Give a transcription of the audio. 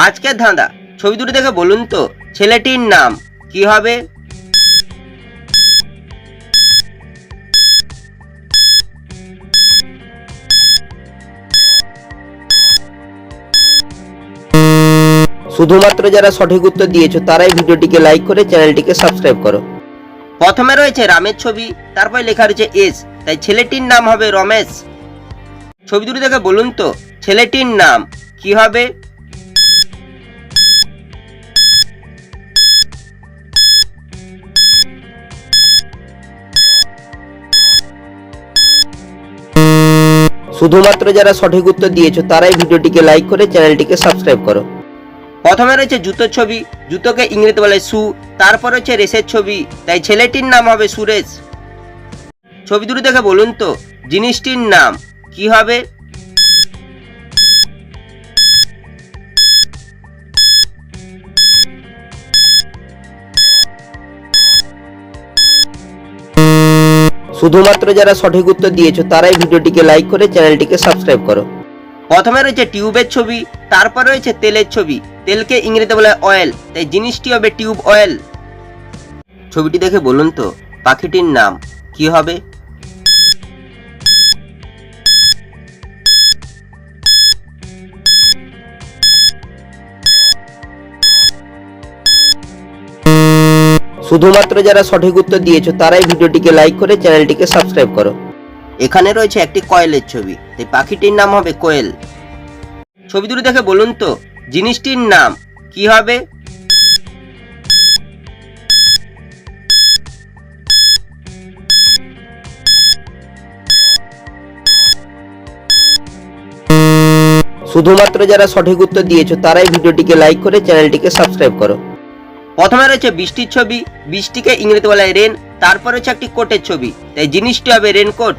আজকের ধাঁধা, ছবি দুটো দেখে বলুন তো ছেলেটির নাম কি হবে? শুধুমাত্র যারা সঠিক উত্তর দিয়েছো তারাই ভিডিওটিকে লাইক করে চ্যানেলটিকে সাবস্ক্রাইব করো। প্রথমে রয়েছে রামের ছবি, তারপর লেখা রয়েছে এস, তাই ছেলেটির নাম হবে রমেশ। ছবি দুটো দেখে বলুন তো ছেলেটির নাম কি হবে? শুধুমাত্র যারা সঠিক উত্তর দিয়েছো তারাই ভিডিওটিকে লাইক করে চ্যানেলটিকে সাবস্ক্রাইব করো। প্রথমে রয়েছে জুতোর ছবি, জুতোকে ইংরেজিতে বলে শু, তারপর রয়েছে রেসের ছবি, তাই ছেলেটির নাম হবে সুরেশ। ছবি দুটো দেখে বলুন তো জিনিসটির নাম কি হবে? শুধুমাত্র যারা সঠিক উত্তর দিয়েছো তারাই ভিডিওটিকে লাইক করে চ্যানেলটিকে সাবস্ক্রাইব করো। প্রথমে রয়েছে টিউবের ছবি, তারপর রয়েছে তেলের ছবি, তেলকে ইংরেজিতে বলে অয়েল, তাই জিনিসটি হবে টিউব অয়েল। ছবিটি দেখে বলুন তো পাখিটির নাম কি হবে? শুধুমাত্র যারা সঠিক উত্তর দিয়েছো তারাই ভিডিওটিকে লাইক করে চ্যানেলটিকে সাবস্ক্রাইব করো। এখানে রয়েছে একটি কয়েলের ছবি, তাই পাখিটির নাম হবে কোয়েল। ছবি দুটো দেখে বলুন তো জিনিসটির নাম কি হবে? শুধুমাত্র যারা সঠিক উত্তর দিয়েছো তারাই ভিডিওটিকে লাইক করে চ্যানেলটিকে সাবস্ক্রাইব করো। প্রথমে রয়েছে বৃষ্টির ছবি, বৃষ্টিকে ইংরেজিতে বলা হয় রেন, তারপর রয়েছে একটি কোটের ছবি, তাই জিনিসটি হবে রেনকোট।